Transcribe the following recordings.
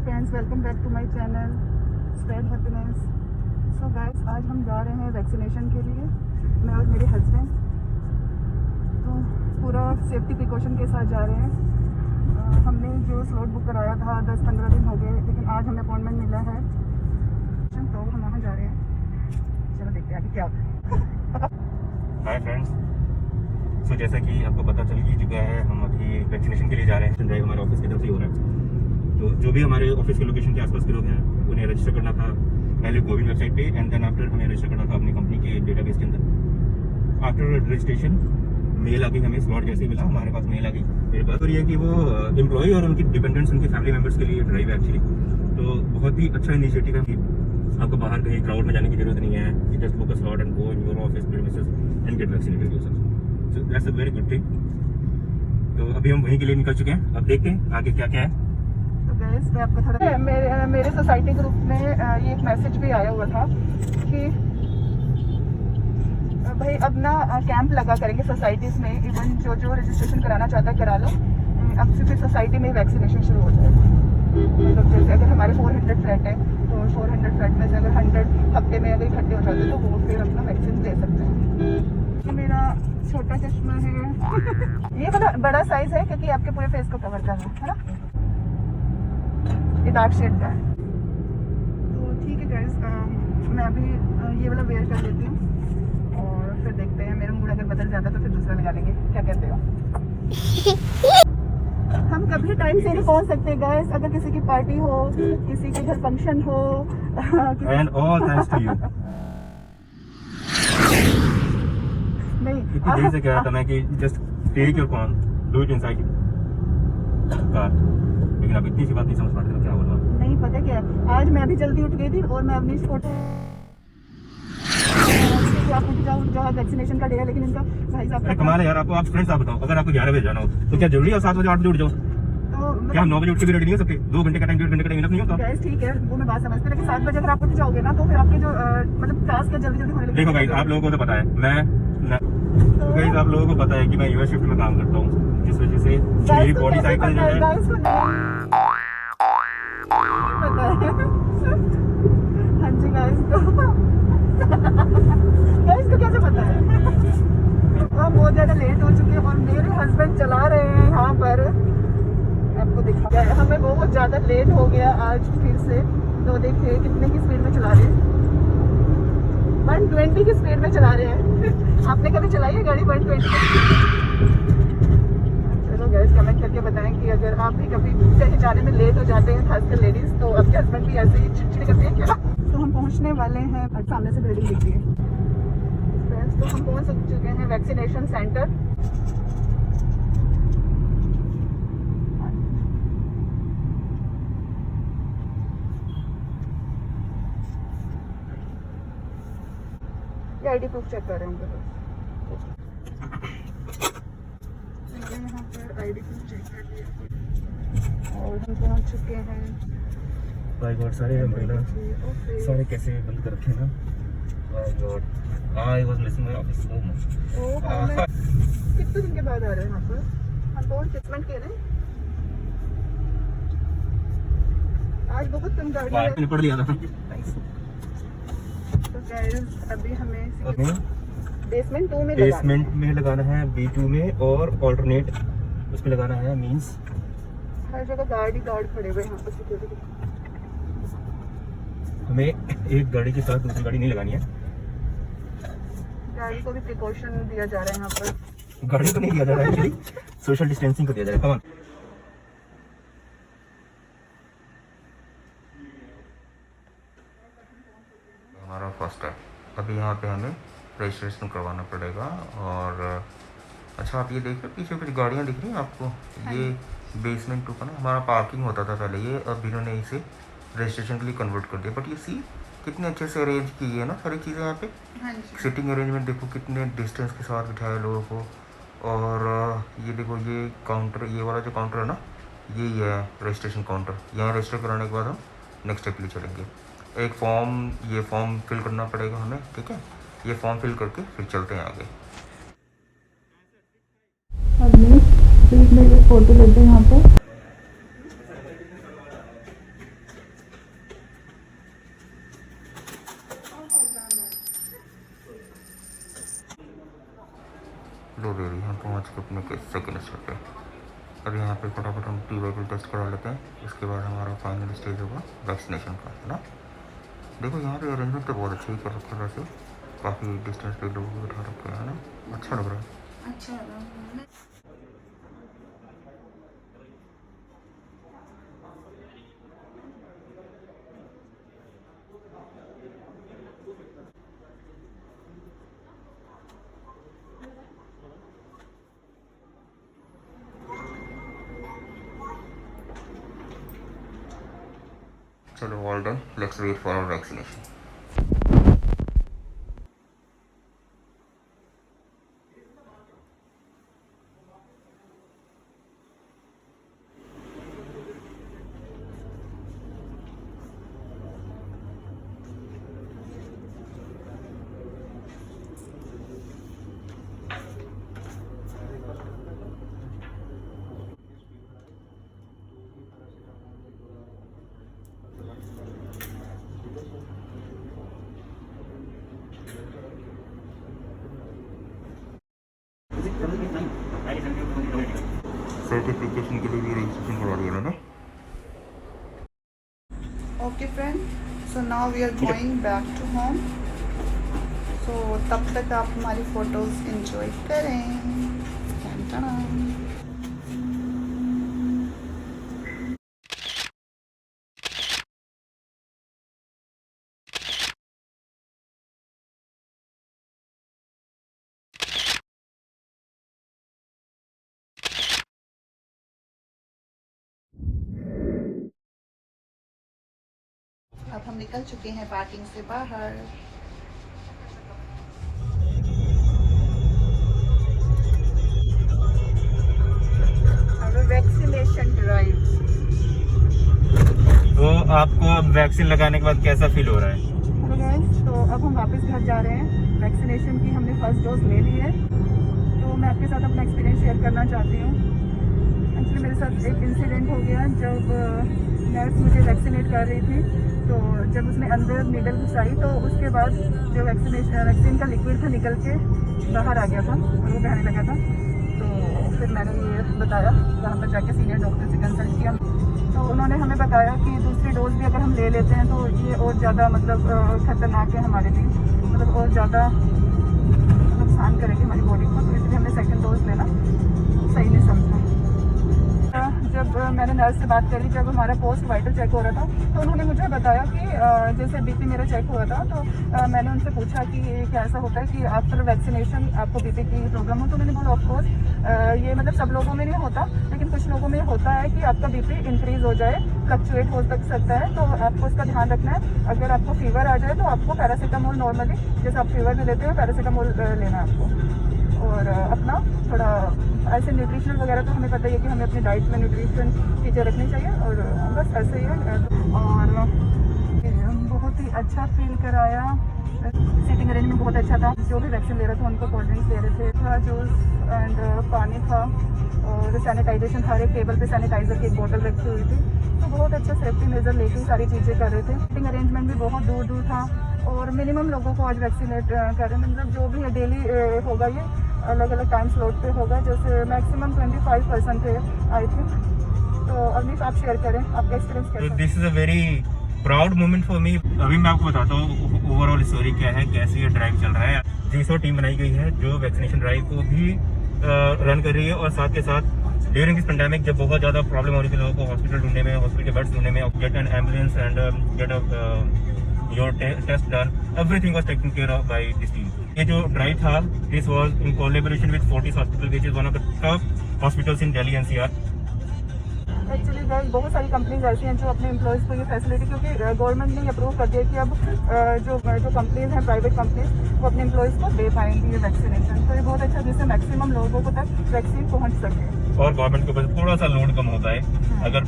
Friends, welcome back to my channel spread happiness. So guys, आज हम जा रहे हैं वैक्सीनेशन के लिए, मैं और मेरे हस्बैंड। तो पूरा सेफ्टी प्रिकॉशन के साथ जा रहे हैं। हमने जो स्लॉट बुक कराया था 10-15 दिन हो गए, लेकिन आज हमें अपॉइंटमेंट मिला है, तो हम वहाँ जा रहे हैं। चलो देखते हैं आगे क्या होता है। हाय फ्रेंड्स, सो जैसा कि आपको पता चल ही चुका है, हम अभी वैक्सीनेशन के लिए जा रहे हैं। ड्राइव हमारे ऑफिस की तरफ से हो रहा है। तो जो भी हमारे ऑफिस के लोकेशन के आसपास के लोग हैं, उन्हें रजिस्टर करना था पहले कोविन वेबसाइट पे, एंड देन आफ्टर हमें रजिस्टर करना था अपनी कंपनी के डेटाबेस के अंदर। आफ्टर रजिस्ट्रेशन मेल आ गई, हमें स्लॉट जैसे ही मिला हमारे पास मेल आ गई मेरे पास। और ये कि वो एम्प्लॉय और उनकी डिपेंडेंट्स, उनके फैमिली मेम्बर्स के लिए ड्राइव है एक्चुअली। तो बहुत ही अच्छा इनिशिएटिव है कि आपको बाहर कहीं क्राउड में जाने की जरूरत नहीं है। You just book a slot and go in your office premises and get vaccinated yourself. So that's a very good thing. तो अभी हम वहीं के लिए निकल चुके हैं, अब देखते हैं आगे क्या क्या है। तो गैस, मैं आपको थोड़ा मेरे सोसाइटी ग्रुप में ये एक मैसेज भी आया हुआ था कि भाई अब ना कैंप लगा करेंगे सोसाइटीज़ में। इवन जो रजिस्ट्रेशन कराना चाहता है करा लो। अब से फिर सोसाइटी में वैक्सीनेशन शुरू हो जाएगा। मतलब जैसे अगर हमारे 400 फ्लैट है, तो 400 फ्लैट में से अगर 100 हफ्ते में अगर इकट्ठे हो जाते हैं, तो वो फिर अपना वैक्सीन ले सकते हैं। ये मेरा छोटा चश्मा है। ये बड़ा साइज है क्योंकि आपके पूरे फेस को कवर करना है ना। ये डार्क शेड का है। तो ठीक है गाइस, मैं अभी ये वाला वेयर कर लेती हूँ और फिर देखते हैं। मेरा मूड अगर बदल जाता है तो फिर दूसरा लगा लेंगे। क्या कहते हो? हम कभी टाइम से नहीं पहुँच सकते गाइस। अगर किसी की पार्टी हो, किसी के घर फंक्शन हो, and all thanks to you. नहीं इतनी देर से कह रहा था मैं कि just take your phone, do it inside car, लेकिन आप इतनी सी बात नहीं समझ पाते तो क्या बोलूं। नहीं पता क्या, आज मैं भी जल्दी उठ गई थी और मैं अपनी फोटो जहाँ वैक्सीनेशन का डे है, लेकिन इनका भाई साहब कमाल है यार। आपको आप फ्रेंड्स आप बताओ, अगर आपको 11 बजे जाना हो तो क्या जरूरी है 7 बजे 8 बजे उठ जाओ? तो क्या हम 9 बजे उठ के भी रेडी नहीं हो सकते? 2 घंटे का टाइम, 1.5 घंटे का टाइम नहीं होता? गैस ठीक है, वो मैं बात समझती हूँ, लेकिन 7 बजे अगर आप उठ जाओगे ना, तो फिर आपके जो मतलब टास्क है जल्दी होने लगे। देखो गाइस, आप लोगों को तो पता है तो गाइस आप लोगों को पता है कि मैं यूएस शिफ्ट में काम करता हूँ, जिस वजह से मेरी बॉडी साइकिल जो है हाँ जी गाइस, को कैसे पता है? हम बहुत ज्यादा लेट हो चुके हैं और मेरे हस्बैंड चला रहे हैं यहाँ पर। आपको दिखा, हमें बहुत ज्यादा लेट हो गया आज फिर से। तो देखिए कितने की स्पीड में चला रहे हैं, 120 की स्पीड में चला रहे हैं। आपने कभी चलाई है गाड़ी 120 की? चलो गाइस, कमेंट करके बताएं कि अगर आप भी कभी कहीं जाने में लेट हो जाते हैं, खासकर लेडीज, तो आपके हस्बैंड भी ऐसे ही चिड़चिड़ करते हैं क्या? तो हम पहुंचने वाले हैं, सामने से बिल्डिंग दिखती है। तो हम पहुंच चुके हैं vaccination centre. ID proof check कर रहे हैं यहाँ पर। आईडी प्रूफ चेक कर लिया और हम पहुंच चुके हैं। भाई गॉड, सारे अम्ब्रेला सारे कैसे बंद कर रखे हैं ना। भाई God, I was missing my office so much. कितने दिन के बाद आ रहे हैं यहाँ पर? हम बहुत ट्रीटमेंट के रहे हैं। आज बहुत कम गाड़ी पढ़ लिया था। तो गाइस, अभी हमें बेसमेंट 2 में लगाना है, B2 में, और ऑल्टरनेट उसमें लगाना है। मींस हर जगह गार्ड खड़े हुए हैं यहाँ पर सिक्योरिटी। हमें एक गाड़ी के साथ दूसरी गाड़ी नहीं लगानी है। गाड़ी को भी प्रिकॉशन दिया जा रहा है यहाँ पर। गाड़ी को नहीं दिया जा रहा है, एक्चुअली सोशल डिस्टेंसिंग को दिया जा रहा है। हमारा फर्स्ट है, अभी यहाँ पे हमें रजिस्ट्रेशन करवाना पड़ेगा। और अच्छा, आप ये देख रहे पीछे कुछ गाड़ियाँ दिख रही हैं आपको? ये बेसमेंट 2 का ना हमारा पार्किंग होता था पहले, ये अब इन्होंने इसे रजिस्ट्रेशन के लिए कन्वर्ट कर दिया। बट ये सी कितने अच्छे से अरेंज की है ना सारी चीज़ें यहाँ पे। हाँ जी। सिटिंग अरेंजमेंट देखो, कितने डिस्टेंस के साथ बिठाया लोगों को। और ये देखो, ये काउंटर, ये वाला जो काउंटर है ना, यही है रजिस्ट्रेशन काउंटर। यहाँ रजिस्टर कराने के बाद हम नेक्स्ट स्टेप के लिए चलेंगे। एक फॉर्म, ये फॉर्म फिल करना पड़ेगा हमें, ठीक है। ये फॉर्म फिल करके फिर चलते हैं आगे। फोटो लेते हैं यहाँ पर। लो दे रही हैं 5 के अपने सेकेंड स्टेप पे। अब यहाँ पे फटाफट हम टी वाइकल टेस्ट करा लेते हैं, उसके बाद हमारा फाइनल स्टेज होगा वैक्सीनेशन का, है ना। देखो यहाँ पे अरेंजमेंट तो बहुत अच्छा ही कर रखा है वैसे, काफ़ी डिस्टेंस पे लोग बैठा रखे हैं ना, अच्छा लग रहा है। अच्छा लगा। चलो all done, let's wait for our vaccination. Certification के लिए भी रजिस्ट्रेशन करा दिया मैंने। Okay friend, so now we are going back to home. So तब तक आप हमारी फ़ोटोज़ एंजॉय करें। टन-टन। अब हम निकल चुके हैं पार्किंग से बाहर। Vaccination drive. तो आपको अब वैक्सीन लगाने के बाद कैसा फील हो रहा है? हेलो गाइस, तो अब हम वापस घर जा रहे हैं। वैक्सीनेशन की हमने फर्स्ट डोज ले ली है, तो मैं आपके साथ अपना एक्सपीरियंस शेयर करना चाहती हूँ। एक्चुअली मेरे साथ एक इंसिडेंट हो गया जब नर्स मुझे वैक्सीनेट कर रही थी, तो जब उसने अंदर नीडल घुसाई तो उसके बाद जो वैक्सीन का लिक्विड था निकल के बाहर आ गया था और वो बहने लगा था। तो फिर मैंने ये बताया, वहाँ पर जाके सीनियर डॉक्टर से कंसल्ट किया, तो उन्होंने हमें बताया कि दूसरी डोज भी अगर हम ले लेते हैं तो ये और ज़्यादा मतलब ख़तरनाक है हमारे लिए, मतलब और ज़्यादा नुकसान करेगी हमारी बॉडी को, तो इसलिए हमने सेकंड डोज लेना सही नहीं समझा। जब मैंने नर्स से बात करी, जब हमारा पोस्ट वाइटल चेक हो रहा था, तो उन्होंने मुझे बताया कि जैसे बीपी मेरा चेक हुआ था, तो मैंने उनसे पूछा कि क्या ऐसा होता है कि आफ्टर वैक्सीनेशन आपको बीपी की प्रॉब्लम हो, तो उन्होंने बोला ऑफकोर्स ये मतलब सब लोगों में नहीं होता, लेकिन कुछ लोगों में होता है कि आपका बीपी इंक्रीज़ हो जाए, फ्लक्चुएट हो सकता है, तो आपको इसका ध्यान रखना है। अगर आपको फीवर आ जाए तो आपको पैरासीटामोल, नॉर्मली जैसे आप फीवर भी लेते हो पैरासीटामोल लेना है आपको, और अपना थोड़ा ऐसे न्यूट्रिशनल वगैरह तो हमें पता ही है कि हमें अपनी डाइट में न्यूट्रिशन चीज़ें रखनी चाहिए, और बस ऐसे ही है। और बहुत ही अच्छा फील कराया, सीटिंग अरेंजमेंट बहुत अच्छा था। जो भी वैक्सीन ले रहे थे उनको कोल्ड ड्रिंक्स दे रहे थे, थोड़ा जूस एंड पानी था, और सैनिटाइजेशन, हर एक टेबल पे सैनिटाइज़र की एक बोतल रखी हुई थी, तो बहुत अच्छा सेफ्टी मेजर लेके सारी चीज़ें कर रहे थे। सीटिंग अरेंजमेंट भी बहुत दूर दूर था, और मिनिमम लोगों को आज वैक्सीनेट कर रहे हैं, मतलब जो भी है डेली होगा, ये अलग अलग टाइम स्लॉट पे होगा, जैसे मैक्सिमम 25% थे आई थिंक। तो अवनीश आप शेयर करें आपका एक्सपीरियंस कैसा? This is a very proud moment for me. अभी मैं आपको बताता हूँ ओवरऑल स्टोरी क्या है, कैसे ये ड्राइव चल रहा है। जीसो टीम बनाई गई है जो वैक्सीनेशन ड्राइव को भी रन कर रही है, और साथ के साथ ड्यूरिंग दिस पेंडेमिक जब बहुत ज़्यादा प्रॉब्लम हो रही थी लोगों को हॉस्पिटल ढूंढने में, हॉस्पिटल के बेड्स ढूंढने में, get an ambulance and get your test done, everything was taken care of by this team. ये जो ड्राइव था, this was in collaboration with Fortis Hospital, which is one of the top hospitals in Delhi NCR. Actually बहुत सारी companies ऐसी हैं जो अपने employees को ये फैसिलिटी, क्योंकि गवर्नमेंट ने अप्रूव कर दिया कि अब जो कंपनीज हैं, प्राइवेट कंपनीज, वो अपने एम्प्लॉयज़ को दे पाएंगी ये वैक्सीनेशन, तो ये बहुत अच्छा, जिससे मैक्सिमम लोगों को तक वैक्सीन पहुंच सके और गवर्नमेंट के ऊपर थोड़ा सा लोड कम होता है। अगर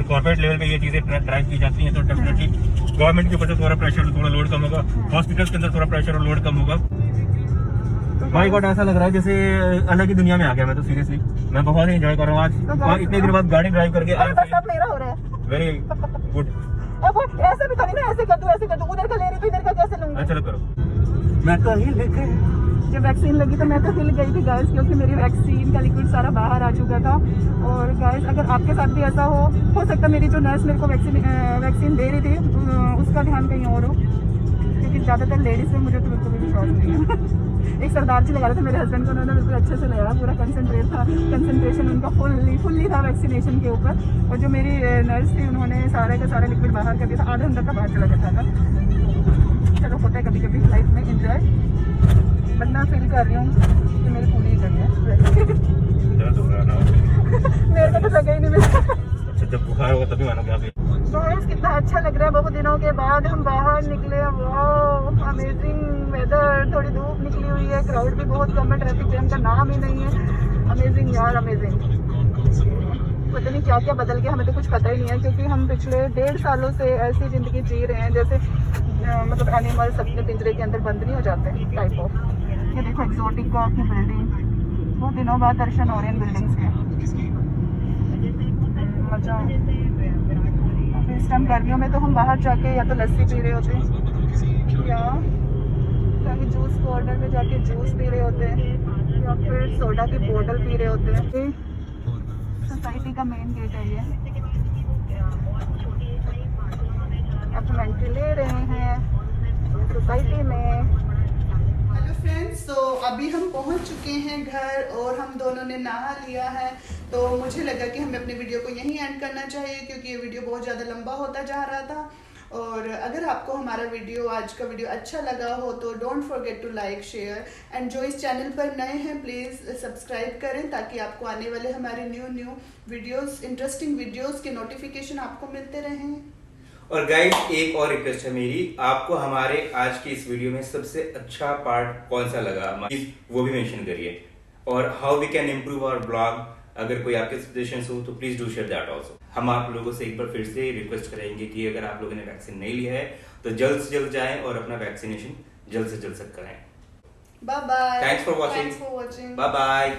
कॉर्पोरेट लेवल पे ये चीज़ें ड्राइव की जाती हैं तो डेफिनेटली गवर्नमेंट के ऊपर से थोड़ा प्रेशर, थोड़ा लोड कम होगा, हॉस्पिटल्स के अंदर थोड़ा प्रेशर और लोड कम होगा। भाई गॉड, ऐसा लग रहा है जैसे अलग ही दुनिया में आ गया मैं तो, सीरियसली मैं बहुत ही एंजॉय कर रहा हूँ आज, और इतने दिन बाद गाड़ी ड्राइव करके वेरी गुड। ऐसे भी करी ना, ऐसे कर दूं, उधर का ले रही थी, इधर का कैसे लूंगी? चलो करो। मैं कहीं लेके जब वैक्सीन लगी तो मैं तो हिल गई थी गाइस, क्योंकि मेरी वैक्सीन का लिक्विड सारा बाहर आ चुका था। और गाइस अगर आपके साथ भी ऐसा हो सकता है मेरी जो नर्स मेरे को वैक्सीन दे रही थी उसका ध्यान कहीं और हो, क्योंकि ज़्यादातर लेडीज़ में मुझे तो बिल्कुल भी विश्वास नहीं है। एक सरदार जी लगा रहे थे मेरे हस्बैंड को, उन्होंने बिल्कुल अच्छे से लगाया, पूरा कंसंट्रेशन उनका फुल्ली था वैक्सीनेशन के ऊपर। और जो मेरी नर्स थी उन्होंने सारा का सारा लिक्विड बाहर कर दिया था, आधा घंटा का बाहर चला जाता था। चलो होता है कभी कभी लाइफ में एंजॉय, बट मैं फील कर रही हूँ कि मेरी पूरी ही गई है। दर्द हो रहा है ना? मेरे को तो लगा ही नहीं मेरे। अच्छा जब बुखार होगा तभी मानोगे आप। गाइस कितना अच्छा लग रहा है, बहुत दिनों के बाद हम बाहर निकले। वाह अमेजिंग वेदर, थोड़ी धूप निकली हुई है, क्राउड भी बहुत कम है, ट्रैफिक जैम का नाम ही नहीं है। अमेजिंग यार अमेजिंग। पता नहीं क्या क्या बदल गया, हमें तो कुछ पता ही नहीं है, क्योंकि हम पिछले 1.5 सालों से ऐसी ज़िंदगी जी रहे हैं जैसे मतलब एनिमल्स अपने पिंजरे के अंदर बंद नहीं हो जाते टाइप ऑफ। ये देखो एक्सोटिक का की बिल्डिंग, बहुत दिनों बाद दर्शन हो रहे हैं बिल्डिंग्स के, मजा। इस टाइम गर्मियों में तो हम बाहर जाके या तो लस्सी पी रहे होते हैं या कहीं जूस कॉर्नर में जाके जूस पी रहे होते हैं या फिर सोडा की बोतल पी रहे होते हैं। सोसाइटी का मेन गेट है ये, अब एंट्री ले रहे हैं सोसाइटी में। हेलो फ्रेंड्स, तो अभी हम पहुंच चुके हैं घर और हम दोनों ने नहा लिया है। तो मुझे लगा कि हमें अपने वीडियो को यहीं एंड करना चाहिए, क्योंकि ये वीडियो बहुत ज़्यादा लंबा होता जा रहा था। और अगर आपको हमारा वीडियो आज का वीडियो अच्छा लगा हो तो don't forget to like share and जो इस चैनल पर नए हैं प्लीज़ सब्सक्राइब करें, ताकि आपको आने वाले हमारे न्यू वीडियोस, इंटरेस्टिंग वीडियोस के नोटिफिकेशन आपको मिलते रहें। और गाइस एक और रिक्वेस्ट है मेरी, आपको हमारे आज की इस वीडियो में सबसे अच्छा पार्ट कौन सा लगा प्लीज वो भी मेंशन करिए, और how we can improve our blog. अगर कोई आपके सजेशंस हो तो please do share that also. हम आप लोगों से एक बार फिर से रिक्वेस्ट करेंगे कि अगर आप लोगों ने वैक्सीन नहीं लिया है तो जल्द से जल्द जाएं और अपना वैक्सीनेशन जल्द से जल्द कराएं। Bye bye, thanks for watching, bye bye.